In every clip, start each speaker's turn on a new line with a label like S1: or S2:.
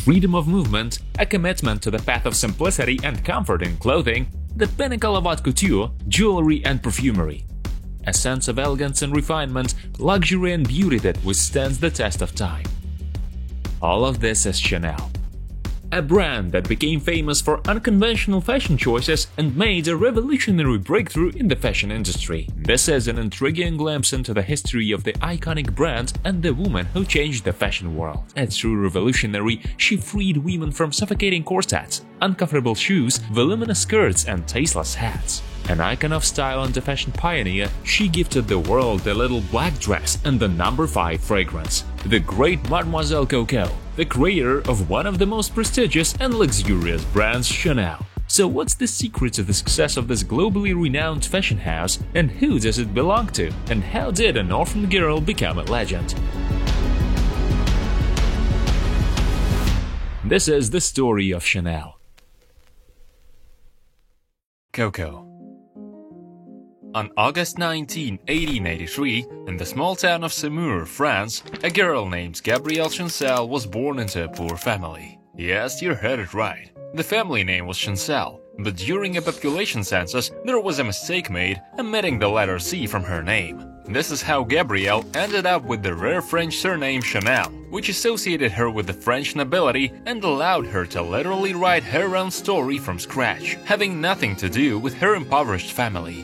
S1: freedom of movement, a commitment to the path of simplicity and comfort in clothing, the pinnacle of haute couture, jewelry and perfumery. A sense of elegance and refinement, luxury and beauty that withstands the test of time. All of this is Chanel. A brand that became famous for unconventional fashion choices and made a revolutionary breakthrough in the fashion industry. This is an intriguing glimpse into the history of the iconic brand and the woman who changed the fashion world. A true revolutionary, she freed women from suffocating corsets, uncomfortable shoes, voluminous skirts and tasteless hats. An icon of style and a fashion pioneer, she gifted the world the little black dress and the No. 5 fragrance. The great Mademoiselle Coco, the creator of one of the most prestigious and luxurious brands, Chanel. So what's the secret to the success of this globally renowned fashion house, and who does it belong to, and how did an orphan girl become a legend? This is the story of Chanel.
S2: Coco. On August 19, 1883, in the small town of Semur, France, a girl named Gabrielle Chancel was born into a poor family. Yes, you heard it right. The family name was Chancel, but during a population census, there was a mistake made, omitting the letter C from her name. This is how Gabrielle ended up with the rare French surname Chanel, which associated her with the French nobility and allowed her to literally write her own story from scratch, having nothing to do with her impoverished family.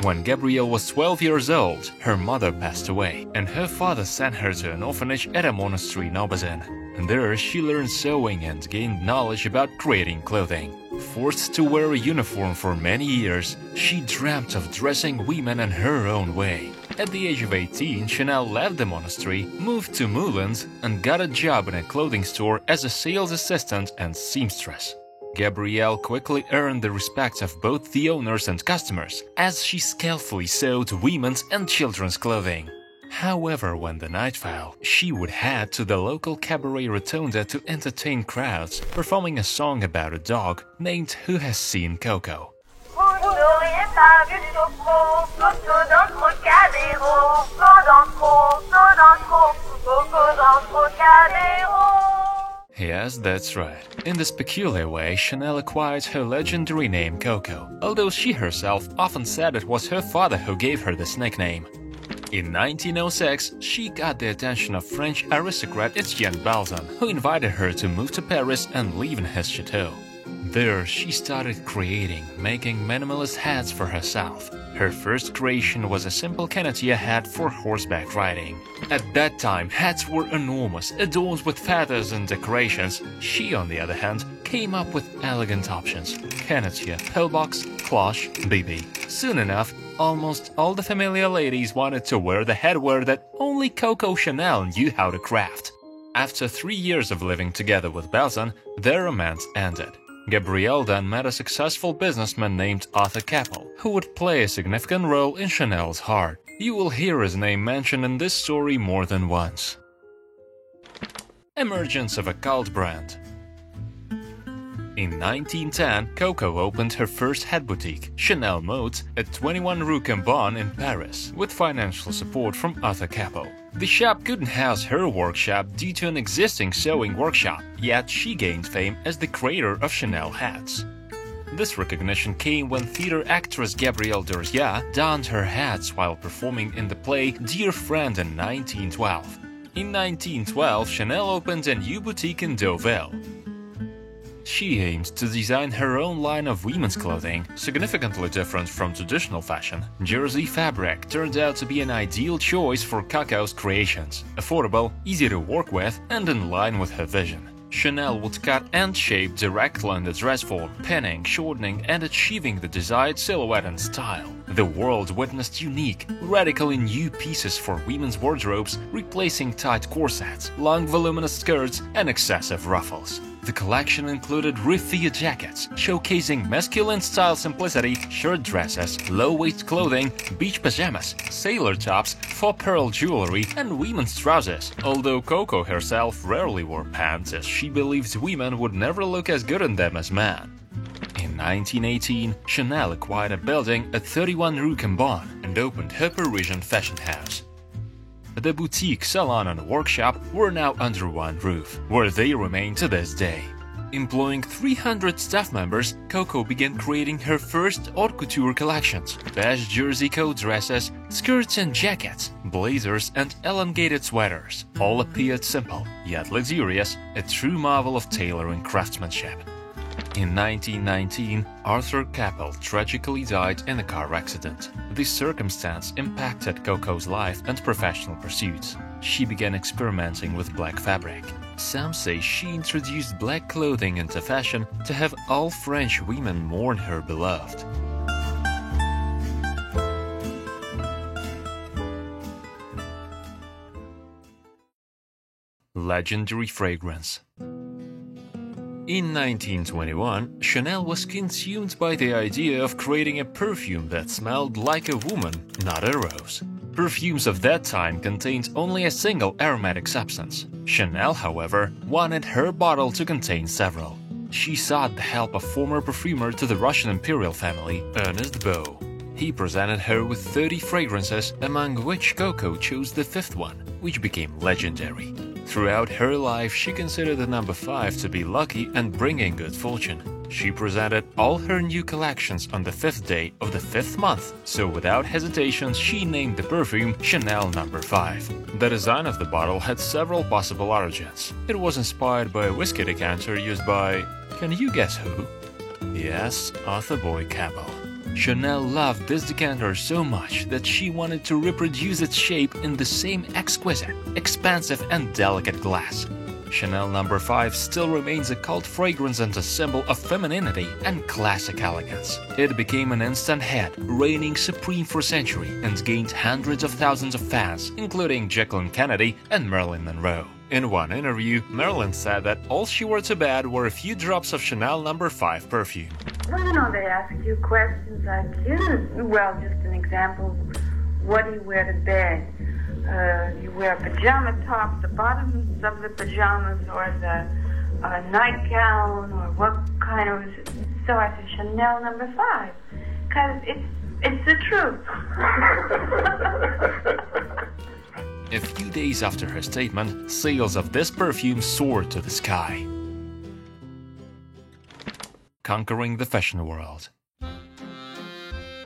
S2: When Gabrielle was 12 years old, her mother passed away, and her father sent her to an orphanage at a monastery in Aubazin. And there she learned sewing and gained knowledge about creating clothing. Forced to wear a uniform for many years, she dreamt of dressing women in her own way. At the age of 18, Chanel left the monastery, moved to Moulins, and got a job in a clothing store as a sales assistant and seamstress. Gabrielle quickly earned the respect of both the owners and customers, as she skillfully sewed women's and children's clothing. However, when the night fell, she would head to the local cabaret rotunda to entertain crowds, performing a song about a dog named Who Has Seen Coco. Yes, that's right. In this peculiar way, Chanel acquired her legendary name Coco, although she herself often said it was her father who gave her this nickname. In 1906, she got the attention of French aristocrat Etienne Balzan, who invited her to move to Paris and live in his chateau. There, she started making minimalist hats for herself. Her first creation was a simple canotia hat for horseback riding. At that time, hats were enormous, adorned with feathers and decorations. She, on the other hand, came up with elegant options: canotia, pillbox, cloche, bibi. Soon enough, almost all the familiar ladies wanted to wear the headwear that only Coco Chanel knew how to craft. After 3 years of living together with Balzan, their romance ended. Gabrielle then met a successful businessman named Arthur Capel, who would play a significant role in Chanel's heart. You will hear his name mentioned in this story more than once. Emergence of a cult brand. In 1910, Coco opened her first head boutique, Chanel Modes, at 21 Rue Cambon in Paris, with financial support from Arthur Capel. The shop couldn't house her workshop due to an existing sewing workshop, yet she gained fame as the creator of Chanel hats. This recognition came when theater actress Gabrielle Doria donned her hats while performing in the play Dear Friend in 1912. In 1912, Chanel opened a new boutique in Deauville. She aimed to design her own line of women's clothing, significantly different from traditional fashion. Jersey fabric turned out to be an ideal choice for Coco's creations, affordable, easy to work with, and in line with her vision. Chanel would cut and shape directly on the dress form, pinning, shortening, and achieving the desired silhouette and style. The world witnessed unique, radically new pieces for women's wardrobes, replacing tight corsets, long voluminous skirts, and excessive ruffles. The collection included raffia jackets, showcasing masculine style simplicity, shirt dresses, low-waist clothing, beach pajamas, sailor tops, faux pearl jewelry, and women's trousers, although Coco herself rarely wore pants as she believed women would never look as good in them as men. In 1918, Chanel acquired a building at 31 Rue Cambon and opened her Parisian fashion house. the boutique, salon and workshop were now under one roof, where they remain to this day. Employing 300 staff members, Coco began creating her first haute couture collections: beige jersey coat dresses, skirts and jackets, blazers and elongated sweaters. All appeared simple, yet luxurious, a true marvel of tailoring craftsmanship. In 1919, Arthur Capel tragically died in a car accident. This circumstance impacted Coco's life and professional pursuits. She began experimenting with black fabric. Some say she introduced black clothing into fashion to have all French women mourn her beloved. Legendary fragrance. In 1921, Chanel was consumed by the idea of creating a perfume that smelled like a woman, not a rose. Perfumes of that time contained only a single aromatic substance. Chanel, however, wanted her bottle to contain several. She sought the help of former perfumer to the Russian imperial family, Ernest Beau. He presented her with 30 fragrances, among which Coco chose the fifth one, which became legendary. Throughout her life, she considered the number 5 to be lucky and bringing good fortune. She presented all her new collections on the 5th day of the 5th month, so without hesitation she named the perfume Chanel No. 5. The design of the bottle had several possible origins. It was inspired by a whiskey decanter used by… can you guess who? Yes, Arthur Boyd Capel. Chanel loved this decanter so much that she wanted to reproduce its shape in the same exquisite, expansive and delicate glass. Chanel No. 5 still remains a cult fragrance and a symbol of femininity and classic elegance. It became an instant hit, reigning supreme for a century, and gained hundreds of thousands of fans, including Jacqueline Kennedy and Marilyn Monroe. In one interview, Marilyn said that all she wore to bed were a few drops of Chanel No. 5 perfume.
S3: Well, they ask you questions like, well, just an example, what do you wear to bed? You wear pajama tops, the bottoms of the pajamas, or the nightgown, or what kind of… So I said, Chanel No. 5, because it's the truth.
S2: A few days after her statement, sales of this perfume soared to the sky. Conquering the fashion world.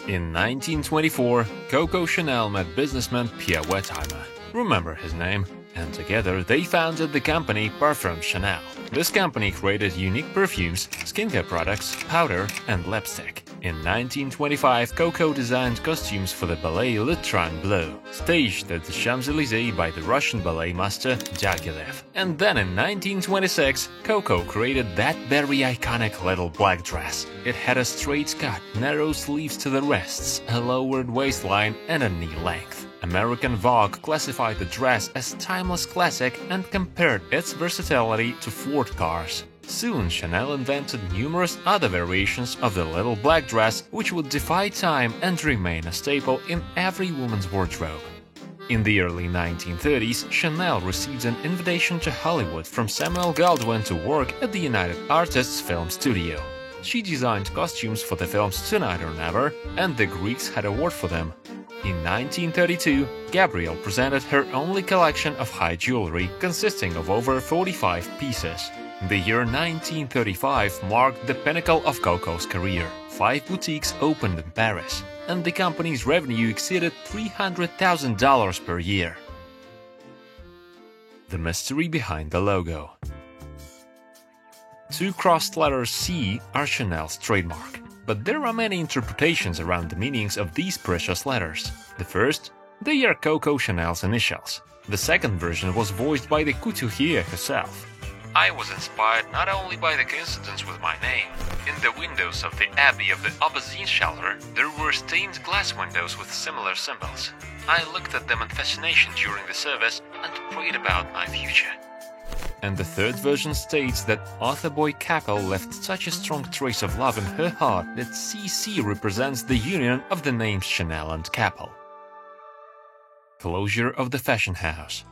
S2: In 1924, Coco Chanel met businessman Pierre Wertheimer. Remember his name? And together they founded the company Parfums Chanel. This company created unique perfumes, skincare products, powder, and lipstick. In 1925, Coco designed costumes for the ballet Le Train Bleu, staged at the Champs-Élysées by the Russian ballet master Diaghilev. And then in 1926, Coco created that very iconic little black dress. It had a straight cut, narrow sleeves to the wrists, a lowered waistline, and a knee length. American Vogue classified the dress as timeless classic and compared its versatility to Ford cars. Soon, Chanel invented numerous other variations of the little black dress, which would defy time and remain a staple in every woman's wardrobe. In the early 1930s, Chanel received an invitation to Hollywood from Samuel Goldwyn to work at the United Artists Film Studio. She designed costumes for the films Tonight or Never, and the Greeks had a word for them. In 1932, Gabrielle presented her only collection of high jewelry, consisting of over 45 pieces. The year 1935 marked the pinnacle of Coco's career. 5 boutiques opened in Paris, and the company's revenue exceeded $300,000 per year. The mystery behind the logo. 2 crossed letters C are Chanel's trademark, but there are many interpretations around the meanings of these precious letters. The first, they are Coco Chanel's initials. The second version was voiced by the couturière herself. I was inspired not only by the coincidence with my name. In the windows of the Abbey of the Aubazine shelter, there were stained glass windows with similar symbols. I looked at them in fascination during the service and prayed about my future. And the third version states that Arthur Boyd Capel left such a strong trace of love in her heart that CC represents the union of the names Chanel and Capel. Closure of the fashion house.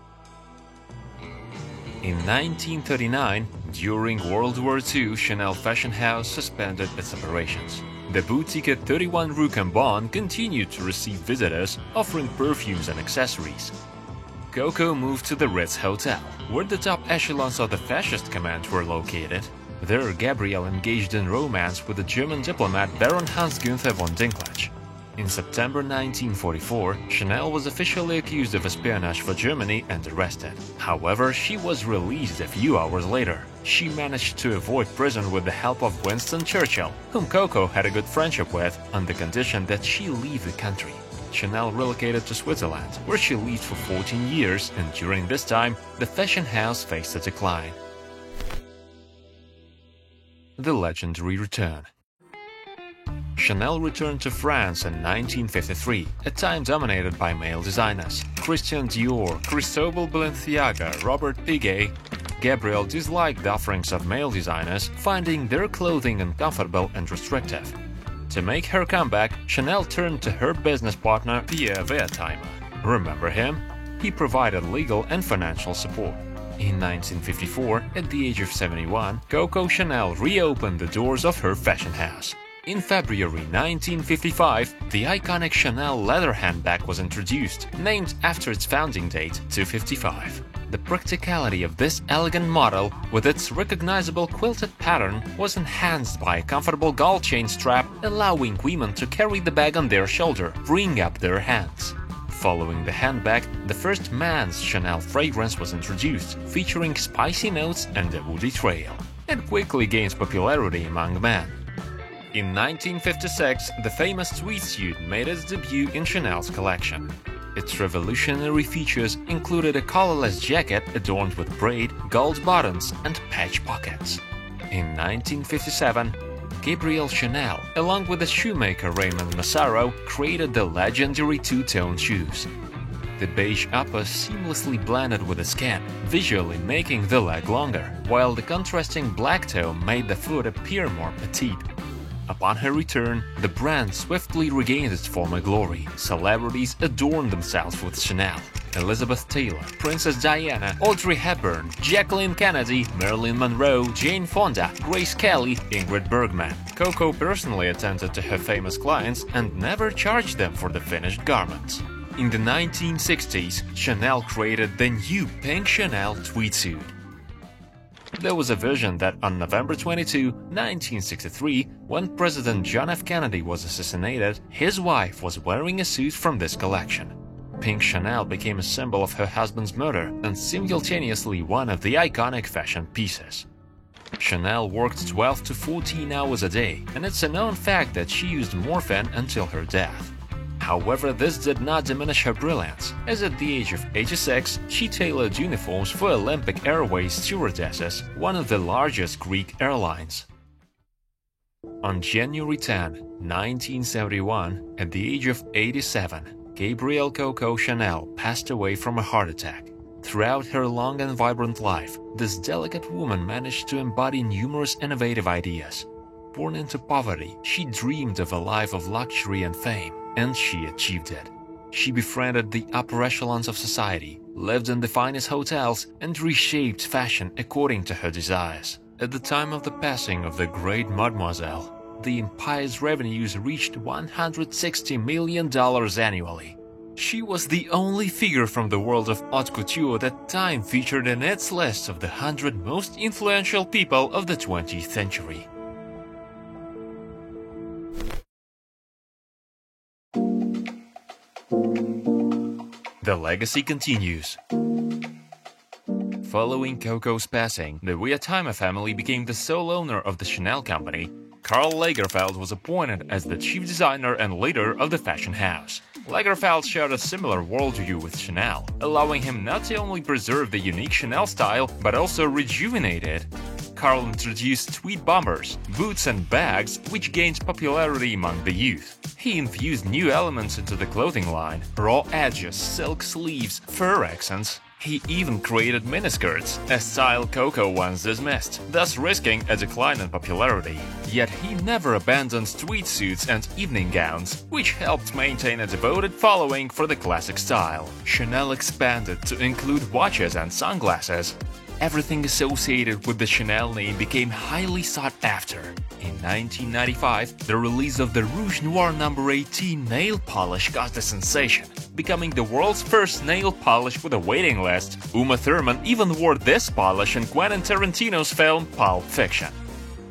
S2: In 1939, during World War II, Chanel Fashion House suspended its operations. The boutique at 31 Rue Cambon continued to receive visitors, offering perfumes and accessories. Coco moved to the Ritz Hotel, where the top echelons of the fascist command were located. There, Gabrielle engaged in romance with the German diplomat Baron Hans-Günther von Dinklage. In September 1944, Chanel was officially accused of espionage for Germany and arrested. However, she was released a few hours later. She managed to avoid prison with the help of Winston Churchill, whom Coco had a good friendship with, on the condition that she leave the country. Chanel relocated to Switzerland, where she lived for 14 years, and during this time, the fashion house faced a decline. The legendary return. Chanel returned to France in 1953, a time dominated by male designers. Christian Dior, Cristobal Balenciaga, Robert Piguet. Gabrielle disliked the offerings of male designers, finding their clothing uncomfortable and restrictive. To make her comeback, Chanel turned to her business partner Pierre Wertheimer. Remember him? He provided legal and financial support. In 1954, at the age of 71, Coco Chanel reopened the doors of her fashion house. In February 1955, the iconic Chanel leather handbag was introduced, named after its founding date, 255. The practicality of this elegant model, with its recognizable quilted pattern, was enhanced by a comfortable gold chain strap, allowing women to carry the bag on their shoulder, freeing up their hands. Following the handbag, the first men's Chanel fragrance was introduced, featuring spicy notes and a woody trail, and quickly gained popularity among men. In 1956, the famous tweed suit made its debut in Chanel's collection. Its revolutionary features included a collarless jacket adorned with braid, gold buttons, and patch pockets. In 1957, Gabrielle Chanel, along with the shoemaker Raymond Massaro, created the legendary two-tone shoes. The beige upper seamlessly blended with the skin, visually making the leg longer, while the contrasting black toe made the foot appear more petite. Upon her return, the brand swiftly regained its former glory. Celebrities adorned themselves with Chanel. Elizabeth Taylor, Princess Diana, Audrey Hepburn, Jacqueline Kennedy, Marilyn Monroe, Jane Fonda, Grace Kelly, Ingrid Bergman. Coco personally attended to her famous clients and never charged them for the finished garments. In the 1960s, Chanel created the new pink Chanel tweed suit. There was a version that on November 22, 1963, when President John F. Kennedy was assassinated, his wife was wearing a suit from this collection. Pink Chanel became a symbol of her husband's murder and simultaneously one of the iconic fashion pieces. Chanel worked 12 to 14 hours a day, and it's a known fact that she used morphine until her death. However, this did not diminish her brilliance, as at the age of 86, she tailored uniforms for Olympic Airways stewardesses, one of the largest Greek airlines. On January 10, 1971, at the age of 87, Gabrielle Coco Chanel passed away from a heart attack. Throughout her long and vibrant life, this delicate woman managed to embody numerous innovative ideas. Born into poverty, she dreamed of a life of luxury and fame. And she achieved it. She befriended the upper echelons of society, lived in the finest hotels, and reshaped fashion according to her desires. At the time of the passing of the great Mademoiselle, the empire's revenues reached $160 million annually. She was the only figure from the world of haute couture that Time featured in its list of the 100 most influential people of the 20th century. The legacy continues. Following Coco's passing, the Wertheimer family became the sole owner of the Chanel company. Karl Lagerfeld was appointed as the chief designer and leader of the fashion house. Lagerfeld shared a similar worldview with Chanel, allowing him not to only preserve the unique Chanel style, but also rejuvenate it. Karl introduced tweed bombers, boots and bags, which gained popularity among the youth. He infused new elements into the clothing line: raw edges, silk sleeves, fur accents. He even created miniskirts, a style Coco once dismissed, thus risking a decline in popularity. Yet he never abandoned tweed suits and evening gowns, which helped maintain a devoted following for the classic style. Chanel expanded to include watches and sunglasses. Everything associated with the Chanel name became highly sought after. In 1995, the release of the Rouge Noir No. 18 nail polish caused a sensation. becoming the world's first nail polish with a waiting list. Uma Thurman even wore this polish in Quentin Tarantino's film Pulp Fiction.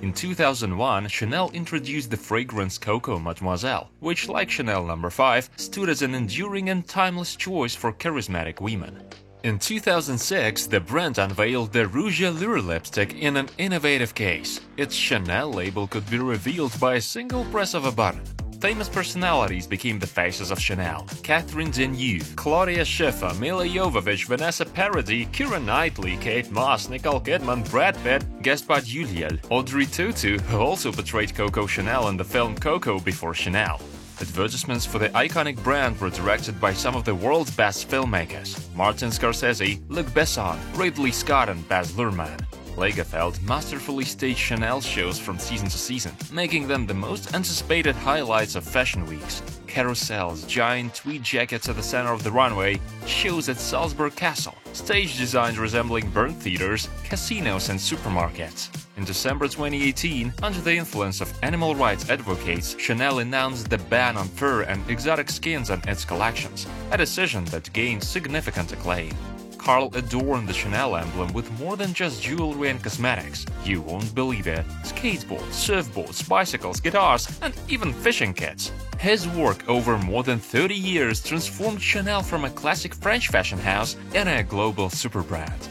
S2: In 2001, Chanel introduced the fragrance Coco Mademoiselle, which, like Chanel No. 5, stood as an enduring and timeless choice for charismatic women. In 2006, the brand unveiled the Rouge Allure lipstick in an innovative case. Its Chanel label could be revealed by a single press of a button. Famous personalities became the faces of Chanel. Catherine Deneuve, Claudia Schiffer, Milla Jovovich, Vanessa Paradis, Keira Knightley, Kate Moss, Nicole Kidman, Brad Pitt, Gaspard Ulliel, Audrey Tautou, who also portrayed Coco Chanel in the film Coco Before Chanel. Advertisements for the iconic brand were directed by some of the world's best filmmakers: Martin Scorsese, Luc Besson, Ridley Scott and Baz Luhrmann. Lagerfeld masterfully staged Chanel shows from season to season, making them the most anticipated highlights of fashion weeks. Carousels, giant tweed jackets at the center of the runway, shows at Salzburg Castle, stage designs resembling burnt theaters, casinos and supermarkets. In December 2018, under the influence of animal rights advocates, Chanel announced the ban on fur and exotic skins on its collections, a decision that gained significant acclaim. Karl adorned the Chanel emblem with more than just jewelry and cosmetics. You won't believe it. Skateboards, surfboards, bicycles, guitars, and even fishing kits. His work over more than 30 years transformed Chanel from a classic French fashion house into a global super brand.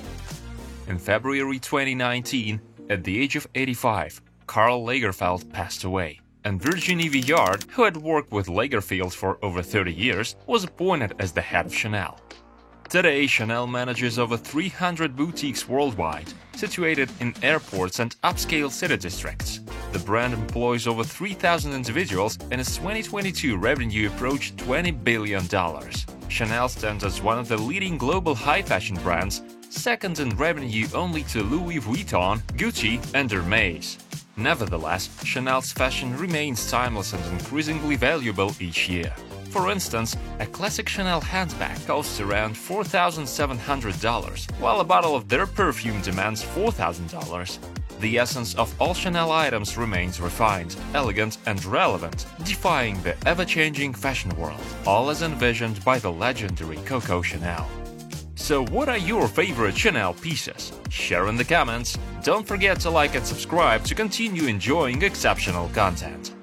S2: In February 2019, at the age of 85, Karl Lagerfeld passed away, and Virginie Viard, who had worked with Lagerfeld for over 30 years, was appointed as the head of Chanel. Today, Chanel manages over 300 boutiques worldwide, situated in airports and upscale city districts. The brand employs over 3,000 individuals and its 2022 revenue approached $20 billion. Chanel stands as one of the leading global high-fashion brands, second in revenue only to Louis Vuitton, Gucci and Hermès. Nevertheless, Chanel's fashion remains timeless and increasingly valuable each year. For instance, a classic Chanel handbag costs around $4,700, while a bottle of their perfume demands $4,000. The essence of all Chanel items remains refined, elegant and relevant, defying the ever-changing fashion world, all as envisioned by the legendary Coco Chanel. So what are your favorite Chanel pieces? Share in the comments. Don't forget to like and subscribe to continue enjoying exceptional content.